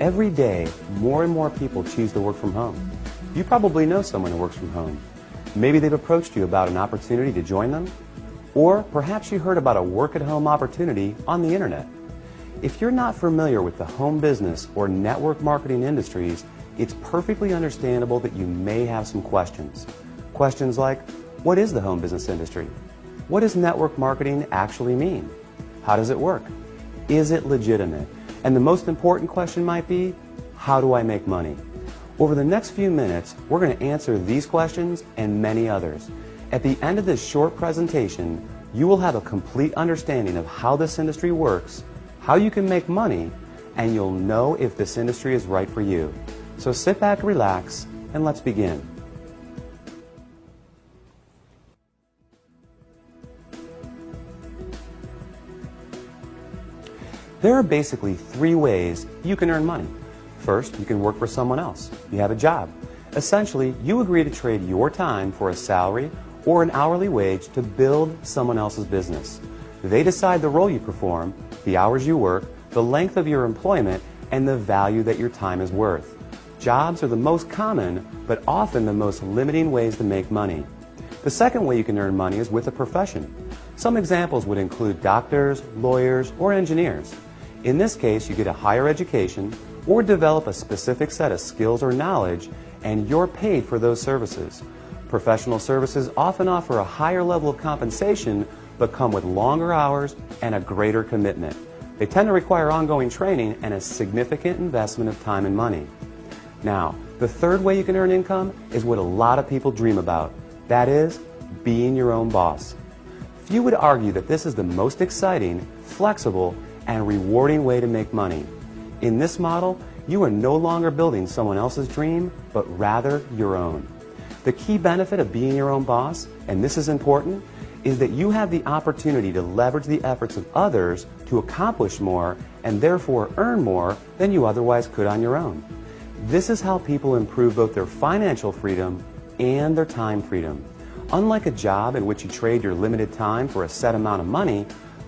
Every day, more and more people choose to work from home. You probably know someone who works from home. Maybe they've approached you about an opportunity to join them, or perhaps you heard about a work-at-home opportunity on the internet. If you're not familiar with the home business or network marketing industries, it's perfectly understandable that you may have some questions. Questions like, what is the home business industry? What does network marketing actually mean? How does it work? Is it legitimate? And the most important question might be, how do I make money? Over the next few minutes, we're going to answer these questions and many others. At the end of this short presentation, you will have a complete understanding of how this industry works, how you can make money, and you'll know if this industry is right for you. So sit back, relax, and let's begin. There are basically three ways you can earn money. First, you can work for someone else. You have a job. Essentially, you agree to trade your time for a salary or an hourly wage to build someone else's business. They decide the role you perform, the hours you work, the length of your employment, and the value that your time is worth. Jobs are the most common, but often the most limiting ways to make money. The second way you can earn money is with a profession. Some examples would include doctors, lawyers, or engineers. In this case, you get a higher education or develop a specific set of skills or knowledge, and you're paid for those services. Professional services often offer a higher level of compensation, but come with longer hours and a greater commitment. They tend to require ongoing training and a significant investment of time and money. Now, the third way you can earn income is what a lot of people dream about. That is, being your own boss. Few would argue that this is the most exciting, flexible, and rewarding way to make money. In this model, you are no longer building someone else's dream, but rather your own. The key benefit of being your own boss, and this is important, is that you have the opportunity to leverage the efforts of others to accomplish more and therefore earn more than you otherwise could on your own. This is how people improve both their financial freedom and their time freedom. Unlike a job in which you trade your limited time for a set amount of money,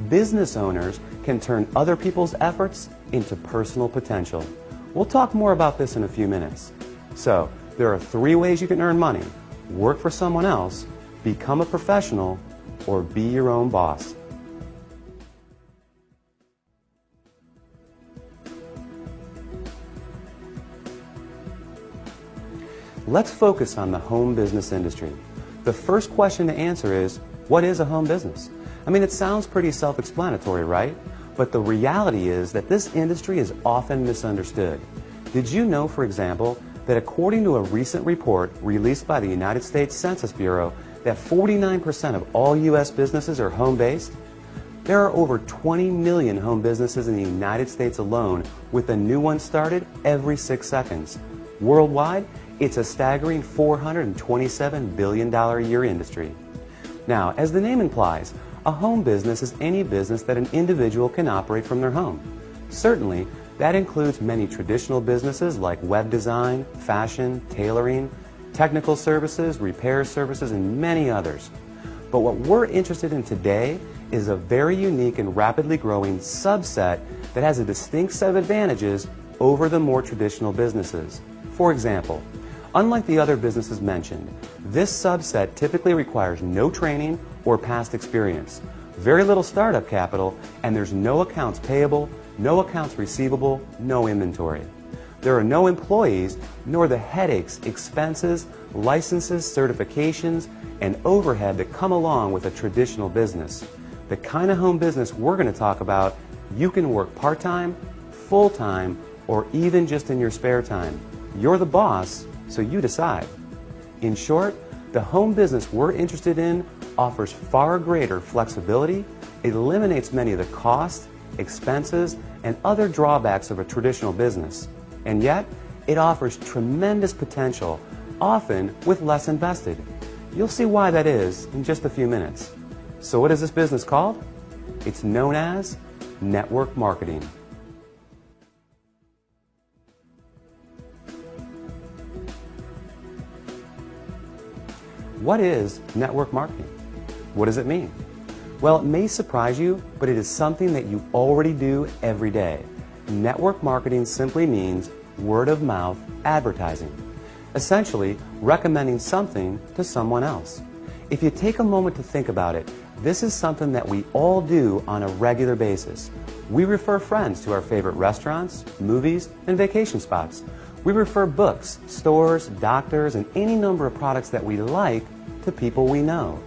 business owners can turn other people's efforts into personal potential. We'll talk more about this in a few minutes. So, there are three ways you can earn money: work for someone else, become a professional, or be your own boss. Let's focus on the home business industry. The first question to answer is, what is a home business? I mean, it sounds pretty self-explanatory, right? But the reality is that this industry is often misunderstood. Did you know, for example, that according to a recent report released by the United States Census Bureau, that 49% of all U.S. businesses are home-based? There are over 20 million home businesses in the United States alone, with a new one started every 6 seconds. Worldwide, it's a staggering $427 billion a year industry. Now, as the name implies, a home business is any business that an individual can operate from their home. Certainly, that includes many traditional businesses like web design, fashion, tailoring, technical services, repair services, and many others. But what we're interested in today is a very unique and rapidly growing subset that has a distinct set of advantages over the more traditional businesses. For example, unlike the other businesses mentioned, this subset typically requires no training or past experience, very little startup capital, and there's no accounts payable, no accounts receivable, no inventory. There are no employees, nor the headaches, expenses, licenses, certifications, and overhead that come along with a traditional business. The kind of home business we're going to talk about, you can work part-time, full-time, or even just in your spare time. You're the boss, so you decide. In short, the home business we're interested in offers far greater flexibility, it eliminates many of the costs, expenses, and other drawbacks of a traditional business, and yet it offers tremendous potential, often with less invested. You'll see why that is in just a few minutes. So what is this business called? It's known as network marketing. What is network marketing? What does it mean? Well, it may surprise you, but it is something that you already do every day. network marketing simply means word-of-mouth advertising, essentially recommending something to someone else. If you take a moment to think about it, this is something that we all do on a regular basis. We refer friends to our favorite restaurants, movies, and vacation spots. We refer books, stores, doctors, and any number of products that we like to people we know.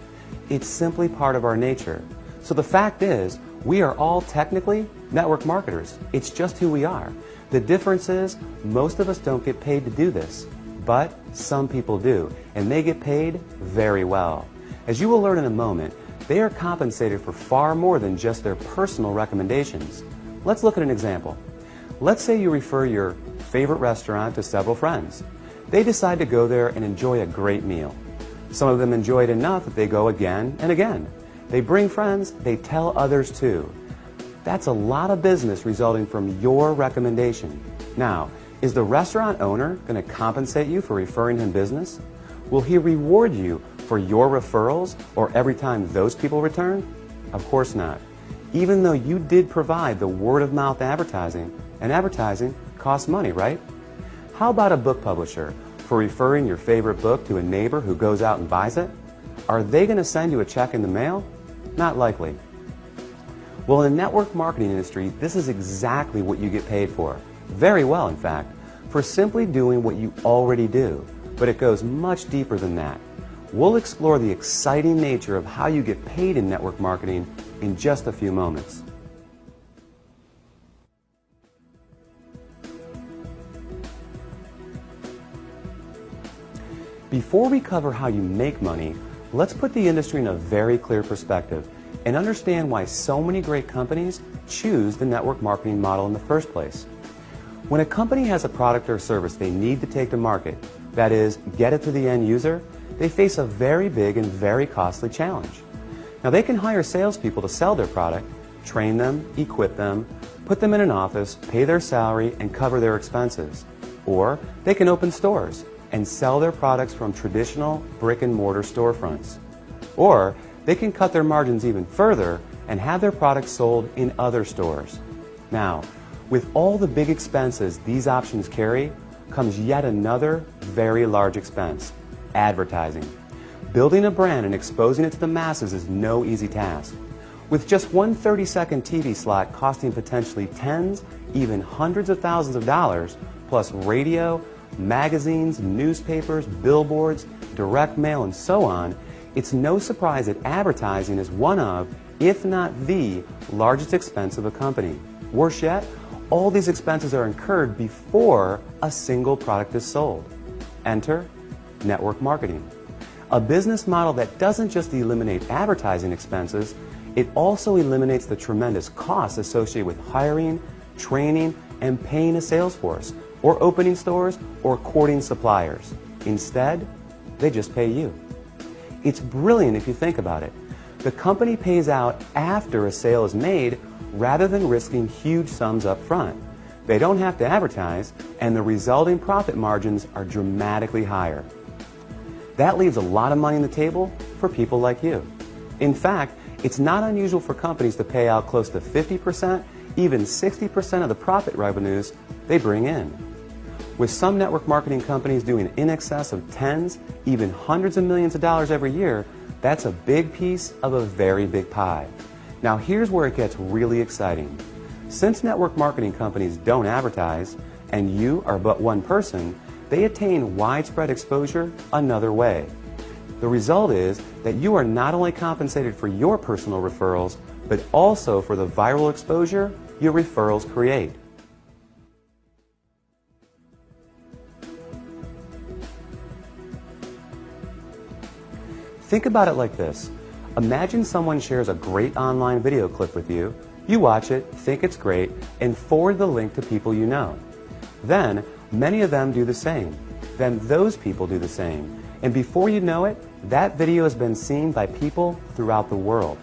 It's simply part of our nature. So the fact is, we are all technically network marketers. It's just who we are. The difference is, most of us don't get paid to do this, but some people do, and they get paid very well. As you will learn in a moment, they are compensated for far more than just their personal recommendations. Let's look at an example. Let's say you refer your favorite restaurant to several friends. They decide to go there and enjoy a great meal. Some of them enjoy it enough that they go again and again. They bring friends, they tell others too. That's a lot of business resulting from your recommendation. Now, is the restaurant owner going to compensate you for referring him business? Will he reward you for your referrals or every time those people return? Of course not. Even though you did provide the word-of-mouth advertising, and advertising costs money, right? How about a book publisher for referring your favorite book to a neighbor who goes out and buys it? Are they going to send you a check in the mail? Not likely. Well, in the network marketing industry, this is exactly what you get paid for. Very well, in fact, for simply doing what you already do. But it goes much deeper than that. We'll explore the exciting nature of how you get paid in network marketing in just a few moments. Before we cover how you make money, let's put the industry in a very clear perspective and understand why so many great companies choose the network marketing model in the first place. When a company has a product or service they need to take to market, that is, get it to the end user, they face a very big and very costly challenge. Now, they can hire salespeople to sell their product, train them, equip them, put them in an office, pay their salary, and cover their expenses. Or they can open stores and sell their products from traditional brick-and-mortar storefronts. Or they can cut their margins even further and have their products sold in other stores. Now, with all the big expenses these options carry, comes yet another very large expense: advertising. Building a brand and exposing it to the masses is no easy task. With just one 30-second TV slot costing potentially tens, even hundreds of thousands of dollars, plus radio, magazines, newspapers, billboards, direct mail, and so on, it's no surprise that advertising is one of, if not the, largest expense of a company. Worse yet, all these expenses are incurred before a single product is sold. Enter network marketing. A business model that doesn't just eliminate advertising expenses, it also eliminates the tremendous costs associated with hiring, training, and paying a sales force, or opening stores, or courting suppliers. Instead, they just pay you. It's brilliant if you think about it. The company pays out after a sale is made rather than risking huge sums up front. They don't have to advertise, and the resulting profit margins are dramatically higher. That leaves a lot of money on the table for people like you. In fact, it's not unusual for companies to pay out close to 50%, even 60% of the profit revenues they bring in. With some network marketing companies doing in excess of tens, even hundreds of millions of dollars every year, that's a big piece of a very big pie. Now here's where it gets really exciting. Since network marketing companies don't advertise, and you are but one person, they attain widespread exposure another way. The result is that you are not only compensated for your personal referrals, but also for the viral exposure your referrals create. Think about it like this. Imagine someone shares a great online video clip with you. You watch it, think it's great, and forward the link to people you know. Then, many of them do the same. Then those people do the same. And before you know it, that video has been seen by people throughout the world.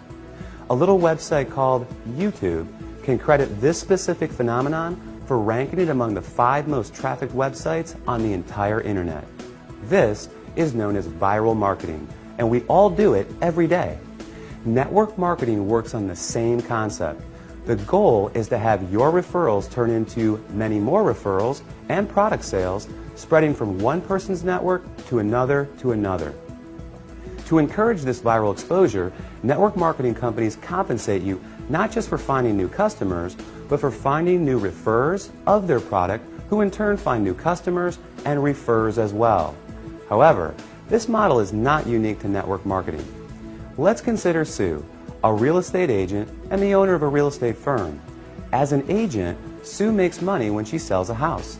A little website called YouTube can credit this specific phenomenon for ranking it among the 5 most trafficked websites on the entire internet. This is known as viral marketing, and we all do it every day. Network marketing works on the same concept. The goal is to have your referrals turn into many more referrals and product sales, spreading from one person's network to another to another. To encourage this viral exposure, network marketing companies compensate you not just for finding new customers, but for finding new referrers of their product, who in turn find new customers and refers as well. However, this model is not unique to network marketing. Let's consider Sue, a real estate agent and the owner of a real estate firm. As an agent, Sue makes money when she sells a house.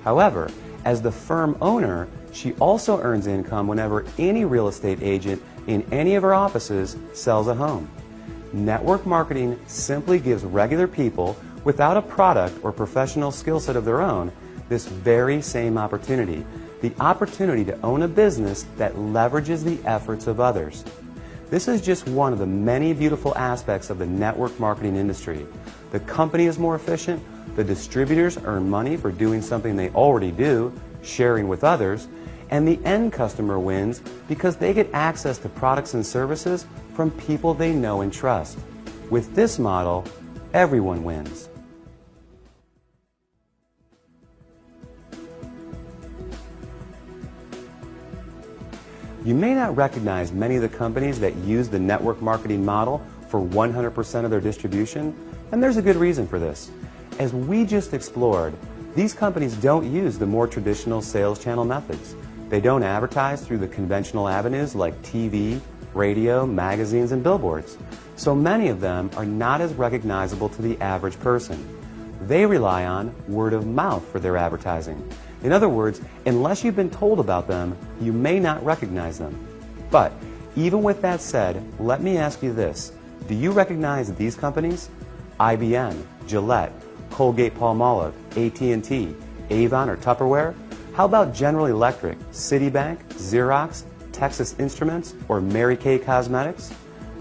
However, as the firm owner, she also earns income whenever any real estate agent in any of her offices sells a home. Network marketing simply gives regular people without a product or professional skill set of their own this very same opportunity, the opportunity to own a business that leverages the efforts of others. This is just one of the many beautiful aspects of the network marketing industry. The company is more efficient, the distributors earn money for doing something they already do, sharing with others, and the end customer wins because they get access to products and services from people they know and trust. With this model, everyone wins. You may not recognize many of the companies that use the network marketing model for 100% of their distribution, and there's a good reason for this. As we just explored, these companies don't use the more traditional sales channel methods. They don't advertise through the conventional avenues like TV, radio, magazines, and billboards. So many of them are not as recognizable to the average person. They rely on word of mouth for their advertising. In other words, unless you've been told about them, you may not recognize them. But even with that said, let me ask you this. Do you recognize these companies? IBM, Gillette, Colgate-Palmolive, AT&T, Avon or Tupperware? How about General Electric, Citibank, Xerox, Texas Instruments, or Mary Kay Cosmetics?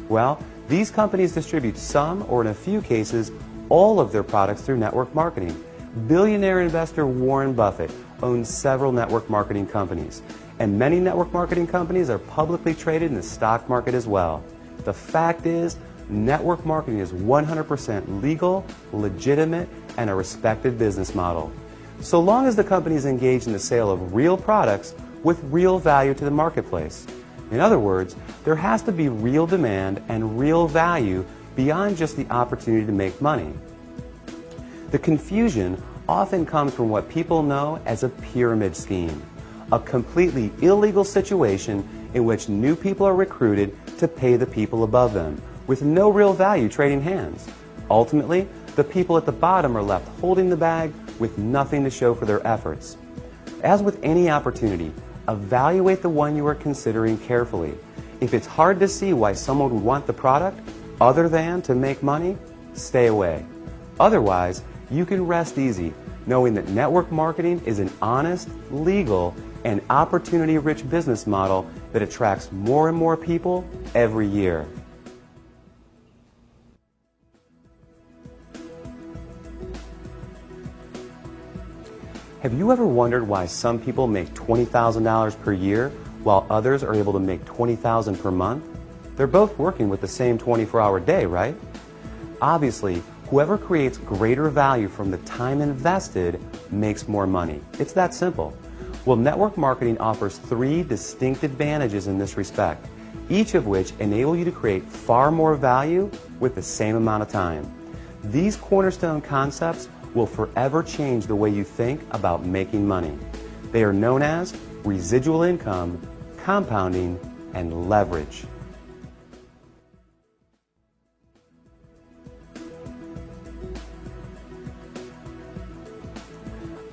Well, these companies distribute some, or in a few cases, all of their products through network marketing. Billionaire investor Warren Buffett owns several network marketing companies, and many network marketing companies are publicly traded in the stock market as well. The fact is, network marketing is 100% legal, legitimate, and a respected business model. So long as the company is engaged in the sale of real products with real value to the marketplace. In other words, there has to be real demand and real value beyond just the opportunity to make money. The confusion often comes from what people know as a pyramid scheme, a completely illegal situation in which new people are recruited to pay the people above them, with no real value trading hands. Ultimately, the people at the bottom are left holding the bag with nothing to show for their efforts. As with any opportunity, evaluate the one you are considering carefully. If it's hard to see why someone would want the product other than to make money, stay away. Otherwise, you can rest easy knowing that network marketing is an honest, legal, and opportunity-rich business model that attracts more and more people every year. Have you ever wondered why some people make $20,000 per year while others are able to make $20,000 per month? They're both working with the same 24-hour day, right? Obviously, whoever creates greater value from the time invested makes more money. It's that simple. Well, network marketing offers 3 distinct advantages in this respect, each of which enable you to create far more value with the same amount of time. These cornerstone concepts will forever change the way you think about making money. They are known as residual income, compounding, and leverage.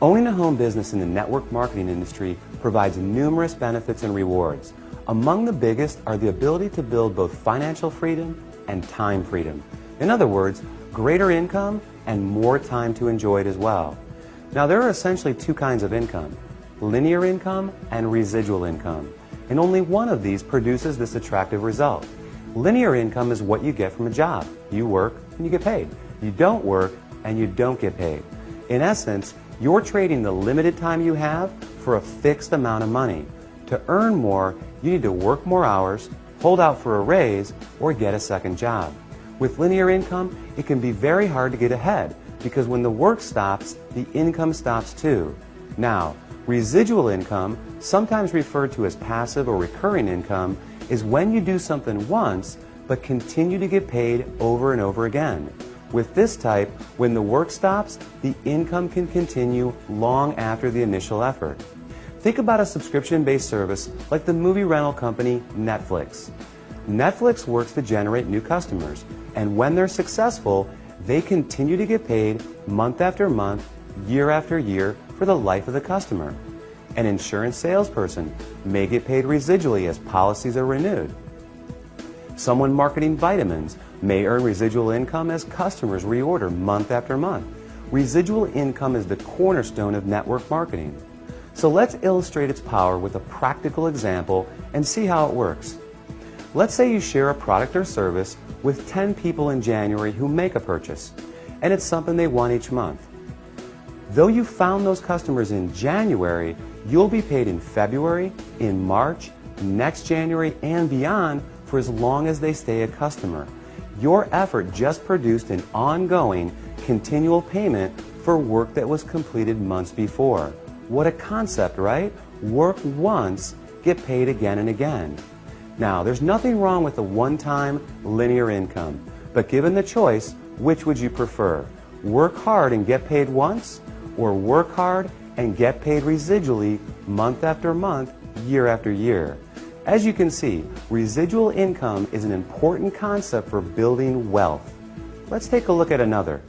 Owning a home business in the network marketing industry provides numerous benefits and rewards. Among the biggest are the ability to build both financial freedom and time freedom. In other words, greater income and more time to enjoy it as well. Now, there are essentially 2 kinds of income, linear income and residual income, and only one of these produces this attractive result. Linear income is what you get from a job. You work and you get paid. You don't work and you don't get paid. In essence, you're trading the limited time you have for a fixed amount of money. To earn more, you need to work more hours, hold out for a raise, or get a second job. With linear income, it can be very hard to get ahead because when the work stops, the income stops too. Now, residual income, sometimes referred to as passive or recurring income, is when you do something once but continue to get paid over and over again. With this type, when the work stops, the income can continue long after the initial effort. Think about a subscription-based service like the movie rental company Netflix. Netflix works to generate new customers, and when they're successful, they continue to get paid month after month, year after year for the life of the customer. An insurance salesperson may get paid residually as policies are renewed. Someone marketing vitamins may earn residual income as customers reorder month after month. Residual income is the cornerstone of network marketing. So let's illustrate its power with a practical example and see how it works. Let's say you share a product or service with 10 people in January who make a purchase, and it's something they want each month. Though you found those customers in January, you'll be paid in February, in March, next January, and beyond for as long as they stay a customer. Your effort just produced an ongoing, continual payment for work that was completed months before. What a concept, right? Work once, get paid again and again. Now, there's nothing wrong with a one-time linear income, but given the choice, which would you prefer? Work hard and get paid once, or work hard and get paid residually month after month, year after year? As you can see, residual income is an important concept for building wealth. Let's take a look at another.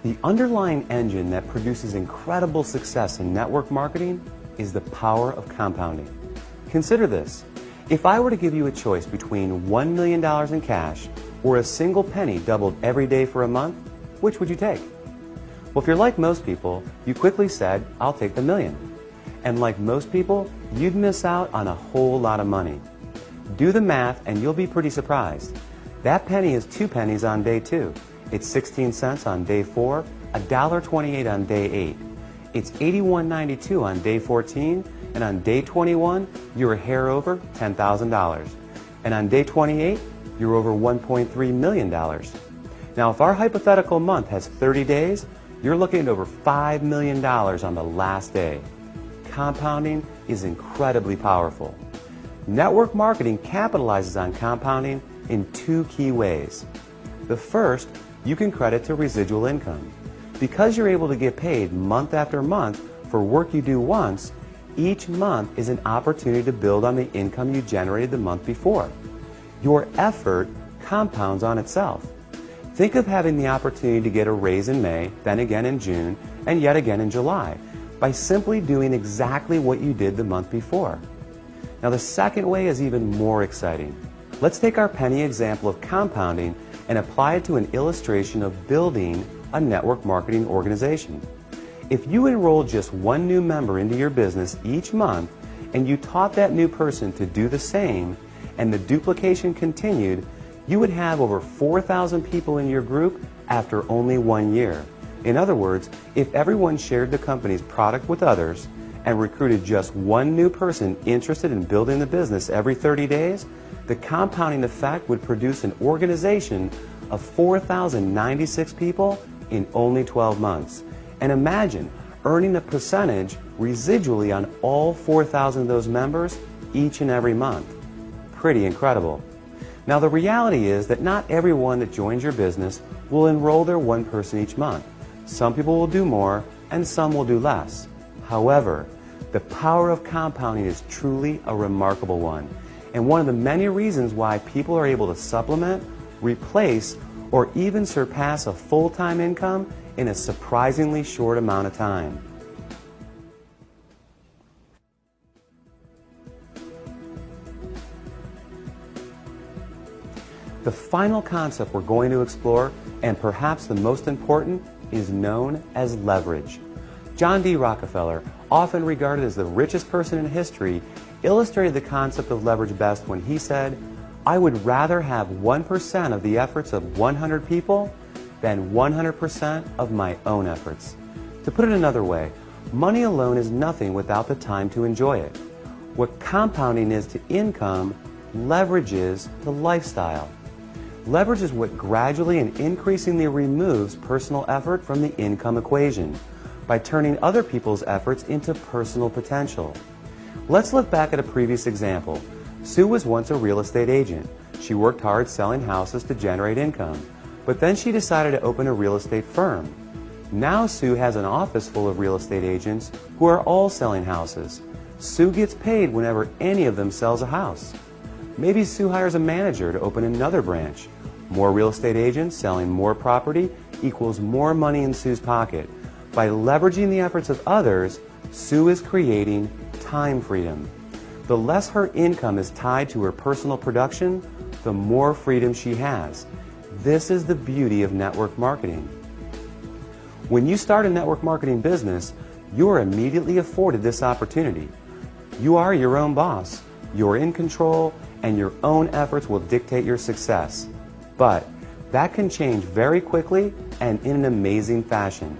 The underlying engine that produces incredible success in network marketing is the power of compounding. Consider this. If I were to give you a choice between $1 million in cash or a single penny doubled every day for a month, which would you take? Well, if you're like most people, you quickly said, I'll take the million. And like most people, you'd miss out on a whole lot of money. Do the math and you'll be pretty surprised. That penny is 2 pennies on day 2. It's 16 cents on day 4, $1.28 on day 8. It's $81.92 on day 14, and on day 21, you're a hair over $10,000. And on day 28, you're over $1.3 million. Now, if our hypothetical month has 30 days, you're looking at over $5 million on the last day. Compounding is incredibly powerful. Network marketing capitalizes on compounding in 2 key ways. The first, you can credit to residual income. Because you're able to get paid month after month for work you do once, each month is an opportunity to build on the income you generated the month before. Your effort compounds on itself. Think of having the opportunity to get a raise in May, then again in June, and yet again in July, by simply doing exactly what you did the month before. Now, the second way is even more exciting. Let's take our penny example of compounding and apply it to an illustration of building a network marketing organization. If you enroll just one new member into your business each month and you taught that new person to do the same and the duplication continued, you would have over 4,000 people in your group after only 1 year. In other words, if everyone shared the company's product with others and recruited just one new person interested in building the business every 30 days, the compounding effect would produce an organization of 4,096 people in only 12 months. And imagine earning a percentage residually on all 4,000 of those members each and every month. Pretty incredible. Now, the reality is that not everyone that joins your business will enroll their one person each month. Some people will do more and some will do less. However, the power of compounding is truly a remarkable one, and one of the many reasons why people are able to supplement, replace, or even surpass a full-time income in a surprisingly short amount of time. The final concept we're going to explore, and perhaps the most important, is known as leverage. John D. Rockefeller, often regarded as the richest person in history, illustrated the concept of leverage best when he said, "I would rather have 1% of the efforts of 100 people than 100% of my own efforts." To put it another way, Money alone is nothing without the time to enjoy it. What compounding is to income, leverage is to lifestyle. Leverage is what gradually and increasingly removes personal effort from the income equation by turning other people's efforts into personal potential. Let's look back at a previous example. Sue was once a real estate agent. She worked hard selling houses to generate income, but then she decided to open a real estate firm. Now Sue has an office full of real estate agents who are all selling houses. Sue gets paid whenever any of them sells a house. Maybe Sue hires a manager to open another branch. More real estate agents selling more property equals more money in Sue's pocket. By leveraging the efforts of others, Sue is creating time freedom. The less her income is tied to her personal production, the more freedom she has. This is the beauty of network marketing. When you start a network marketing business, you are immediately afforded this opportunity. You are your own boss, you're in control, and your own efforts will dictate your success. But that can change very quickly and in an amazing fashion.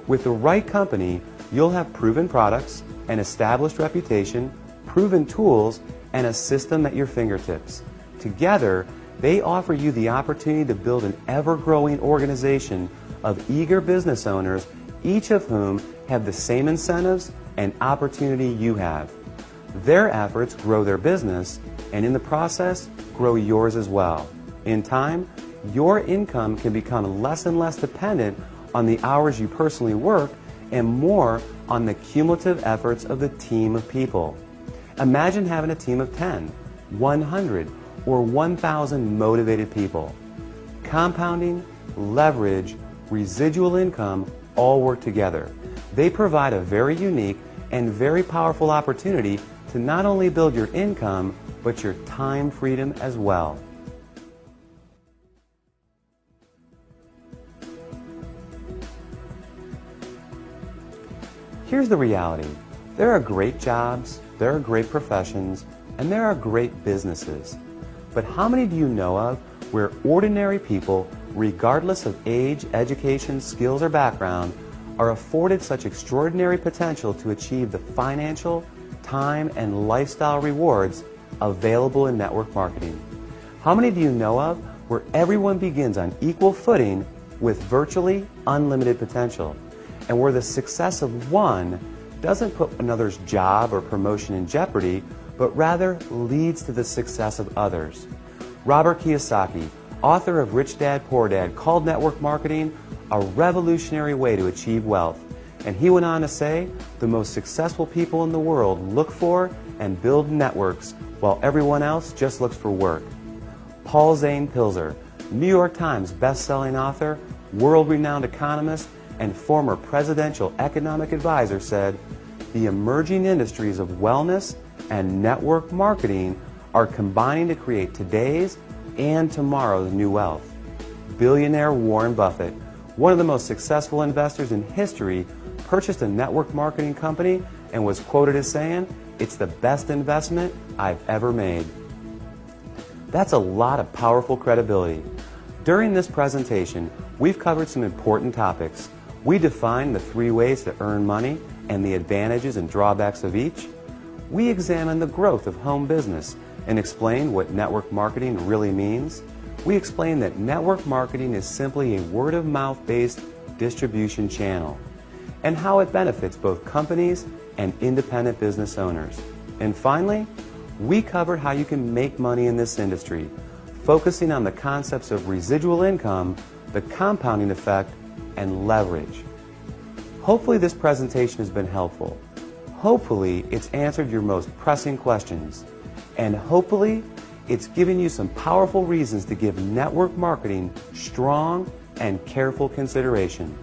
With the right company, you'll have proven products, an established reputation, proven tools, and a system at your fingertips. Together, they offer you the opportunity to build an ever-growing organization of eager business owners, each of whom have the same incentives and opportunity you have. Their efforts grow their business, and in the process, grow yours as well. In time, your income can become less and less dependent on the hours you personally work and more on the cumulative efforts of the team of people. Imagine having a team of 10, 100, or 1,000 motivated people. Compounding, leverage, residual income all work together. They provide a very unique and very powerful opportunity to not only build your income, but your time freedom as well. Here's the reality. There are great jobs, there are great professions, and there are great businesses. But how many do you know of where ordinary people, regardless of age, education, skills, or background, are afforded such extraordinary potential to achieve the financial, time, and lifestyle rewards available in network marketing? How many do you know of where everyone begins on equal footing with virtually unlimited potential, and where the success of one doesn't put another's job or promotion in jeopardy, but rather leads to the success of others? Robert Kiyosaki, author of Rich Dad, Poor Dad, called network marketing a revolutionary way to achieve wealth. And he went on to say, the most successful people in the world look for and build networks, while everyone else just looks for work. Paul Zane Pilzer, New York Times best-selling author, world-renowned economist, and former presidential economic advisor, said, the emerging industries of wellness and network marketing are combining to create today's and tomorrow's new wealth. Billionaire Warren Buffett, one of the most successful investors in history, purchased a network marketing company and was quoted as saying, "It's the best investment I've ever made." That's a lot of powerful credibility. During this presentation, we've covered some important topics. We defined the 3 ways to earn money and the advantages and drawbacks of each. We examined the growth of home business and explained what network marketing really means. We explained that network marketing is simply a word-of-mouth based distribution channel and how it benefits both companies and independent business owners. And finally, we covered how you can make money in this industry, focusing on the concepts of residual income, the compounding effect, and leverage. Hopefully this presentation has been helpful. Hopefully it's answered your most pressing questions. And hopefully it's given you some powerful reasons to give network marketing strong and careful consideration.